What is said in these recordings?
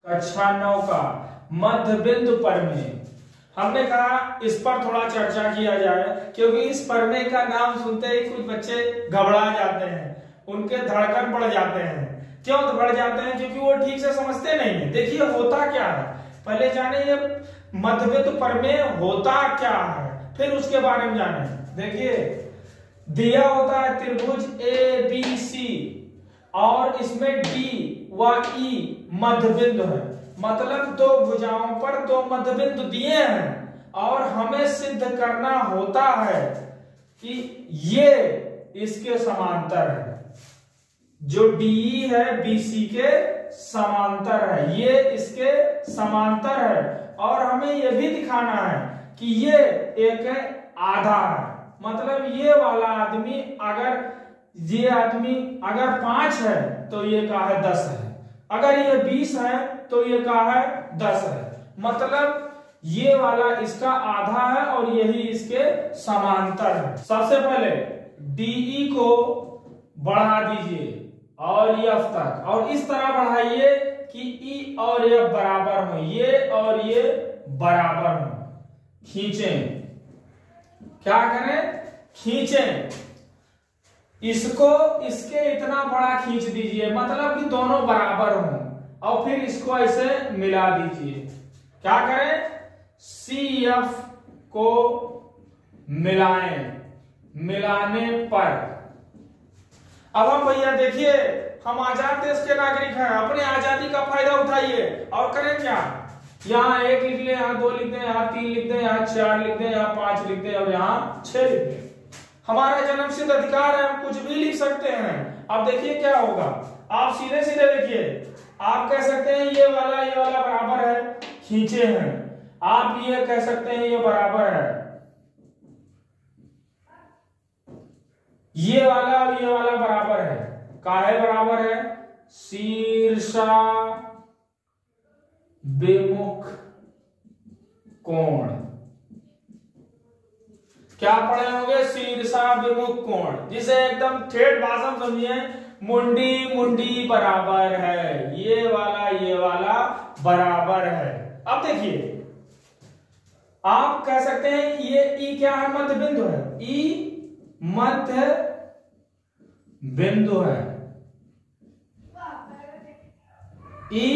कक्षा 9 का मध्य बिंदु प्रमेय। हमने कहा इस पर थोड़ा चर्चा किया जाए, क्योंकि इस प्रमेय का नाम सुनते ही कुछ बच्चे घबरा जाते हैं, उनके धड़कन बढ़ जाते हैं। क्यों बढ़ जाते हैं? क्योंकि वो ठीक से समझते नहीं है। देखिए होता क्या है, पहले जाने ये मध्य बिंदु प्रमेय होता क्या है, फिर उसके बारे में जाने। देखिए दिया होता है त्रिभुज ABC और इसमें D व E मध्य बिंदु है, मतलब दो भुजाओं पर दो मध्य बिंदु दिए हैं और हमें सिद्ध करना होता है कि ये इसके समांतर है। जो DE है BC के समांतर है, ये इसके समांतर है। और हमें यह भी दिखाना है कि ये एक आधा है, मतलब ये वाला आदमी ये आदमी अगर 5 है तो ये का है 10 है, अगर ये 20 है तो ये का है 10 है, मतलब ये वाला इसका आधा है और यही इसके समांतर है। सबसे पहले DE को बढ़ा दीजिए और F तक, और इस तरह बढ़ाइए कि E और F बराबर हो, ये और ये बराबर हो। खींचें, क्या करें? खींचें इसको, इसके इतना बड़ा खींच दीजिए, मतलब कि दोनों बराबर हों, और फिर इसको ऐसे मिला दीजिए। क्या करें? CF को मिलाएं, मिलाने पर अब हम भैया देखिए हम आजाद देश के नागरिक हैं, अपने आजादी का फायदा उठाइए और करें क्या? यहाँ 1 लिख लें, यहाँ 2 लिख दें, यहाँ 3 लिख दें, यहाँ 4 लिख दें, यहाँ 5 लिख दें और यहाँ 6 लिख दें। हमारा जन्मसिद्ध अधिकार है, हम कुछ भी लिख सकते हैं। अब देखिए क्या होगा, आप सीधे सीधे देखिए, आप कह सकते हैं ये वाला बराबर है, खींचे हैं। आप ये कह सकते हैं ये बराबर है, ये वाला और ये वाला बराबर है। काहे बराबर है? शीर्षा विमुख कोण। क्या पढ़े होंगे? शीर्षा विमुख कोण, जिसे एकदम ठेठ भाषा में समझिए, मुंडी मुंडी बराबर है, ये वाला बराबर है। अब देखिए आप कह सकते हैं ये E क्या है? मध्य बिंदु है, E मध्य बिंदु है, E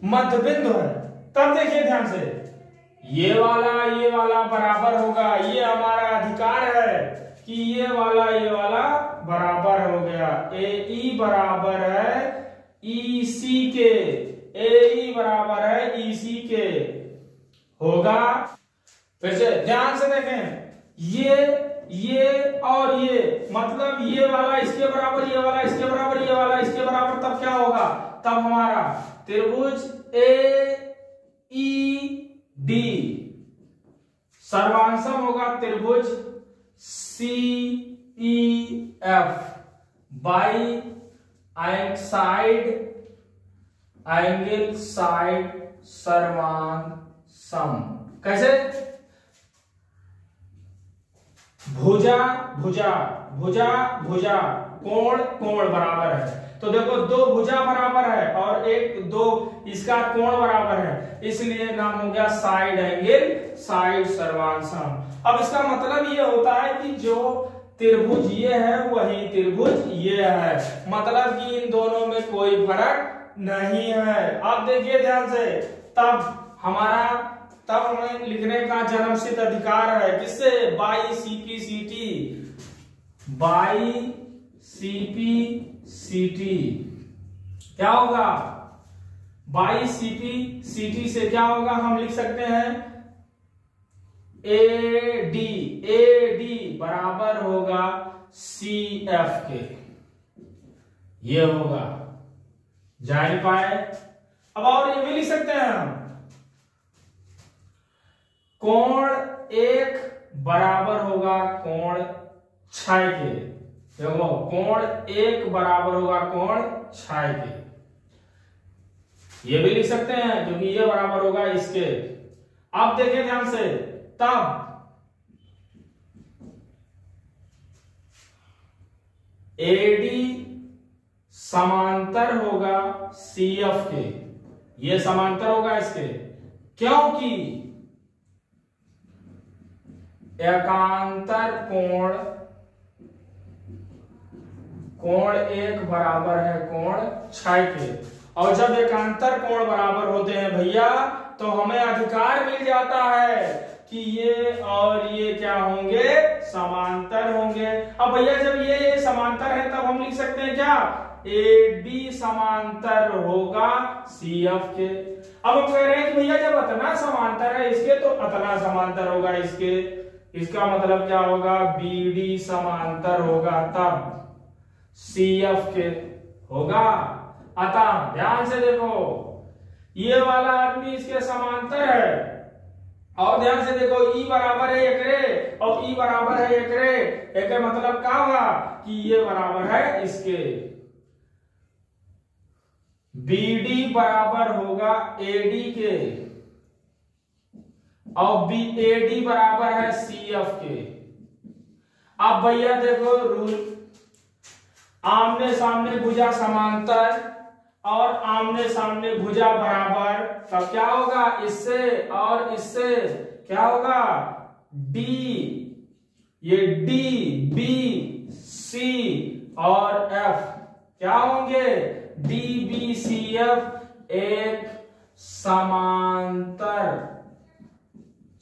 मध्य बिंदु है। तब देखिए ध्यान से, ये वाला बराबर होगा, ये हमारा अधिकार है कि ये वाला बराबर हो गया। AE बराबर है EC के, AE बराबर है EC के होगा। फिर से ध्यान से देखें, ये और ये, मतलब ये वाला इसके बराबर, ये वाला इसके बराबर, ये वाला इसके बराबर, तब क्या होगा? तब हमारा त्रिभुज AED सर्वांशम होगा त्रिभुज CEF बाई एंगल साइड सर्वांशम। कैसे? भुजा भुजा भुजा भुजा, कोण कोण बराबर है। तो देखो दो भुजा बराबर है और दो इसका कोण बराबर है, इसलिए नाम हो गया साइड एंगल साइड सर्वांशम। अब इसका मतलब ये होता है कि जो त्रिभुज ये है वही त्रिभुज ये है, मतलब कि इन दोनों में कोई फर्क नहीं है। अब देखिए ध्यान से, तब हमें लिखने का जन्मसिद्ध अधिकार है, किससे? By CP CT। क्या होगा? बाई CP से क्या होगा? हम लिख सकते हैं AD बराबर होगा CF के, ये होगा। जा नहीं पाए? अब और ये भी लिख सकते हैं हम, कोण 1 बराबर होगा कोण 6 के। देखो कोण 1 बराबर होगा कोण 6 के, ये भी लिख सकते हैं क्योंकि ये बराबर होगा इसके। अब देखिए ध्यान से, तब AD समांतर होगा CF के, ये समांतर होगा इसके, क्योंकि एकांतर कोण एक बराबर है कोण क्षय के। और जब एकांतर कोण बराबर होते हैं भैया तो हमें अधिकार मिल जाता है कि ये और ये क्या होंगे, समांतर होंगे। अब भैया जब ये समांतर है तब हम लिख सकते हैं क्या, AB समांतर होगा CF के। अब हम कह रहे हैं कि भैया जब अतना समांतर है इसके तो अतना समांतर होगा इसके, इसका मतलब क्या होगा, BD समांतर होगा तब CF के होगा। अतः ध्यान से देखो, ये वाला आदमी इसके समांतर है, और ध्यान से देखो E बराबर है एकरे और E बराबर है एकरे, एक मतलब क्या हुआ कि ये बराबर है इसके। BD बराबर होगा AD के और BAD बराबर है CF के। अब भैया देखो रूल, आमने सामने भुजा समांतर और आमने सामने भुजा बराबर, तब क्या होगा, इससे और इससे क्या होगा, D, ये D, B, C और F क्या होंगे, DBCF एक समांतर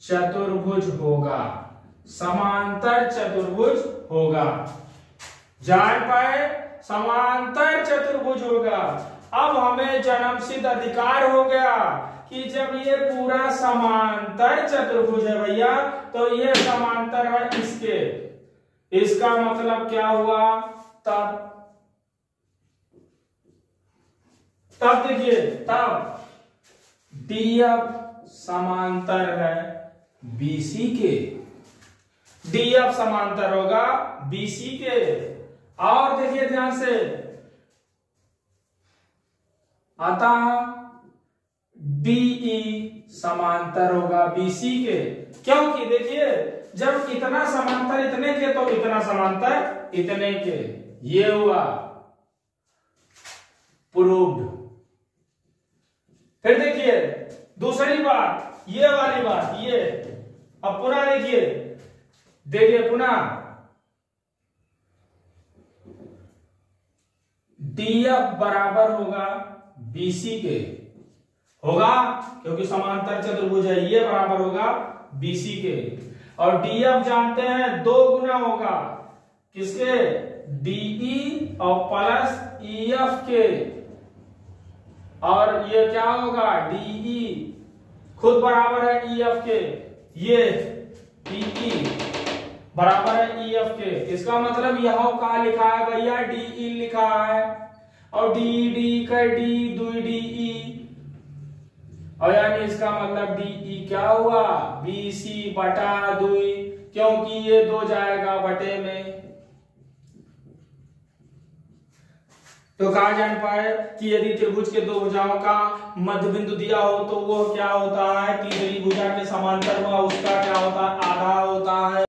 चतुर्भुज होगा, समांतर चतुर्भुज होगा। जान पाए, समांतर चतुर्भुज होगा। अब हमें जन्मसिद्ध अधिकार हो गया कि जब ये पूरा समांतर चतुर्भुज है भैया तो ये समांतर है इसके, इसका मतलब क्या हुआ, तब देखिए, तब DF समांतर है BC के, DF समांतर होगा BC के। और देखिए ध्यान से, अतः DE समांतर होगा BC के, क्योंकि देखिए जब इतना समांतर इतने के तो इतना समांतर इतने के, ये हुआ प्रूव्ड। फिर देखिए दूसरी बात, ये वाली बात, ये अब पुनः देखिए पुनः DF बराबर होगा BC के, होगा क्योंकि समांतर चतुर्भुज है, ये बराबर होगा BC के। और DF जानते हैं 2 गुना होगा किसके, DE और प्लस EF के, और ये क्या होगा, DE खुद बराबर है EF के, ये DE बराबर है EF के। इसका मतलब यह का लिखा है भैया, DE लिखा है, और DD का D 2 DE, और यानी इसका मतलब DE क्या हुआ, BC बटा 2, क्योंकि ये 2 जाएगा बटे में। तो कहा जान पाए कि यदि त्रिभुज के 2 भुजाओं का मध्य बिंदु दिया हो तो वो क्या होता है, तीसरी भुजा के समांतर में उसका क्या होता है, आधा होता है।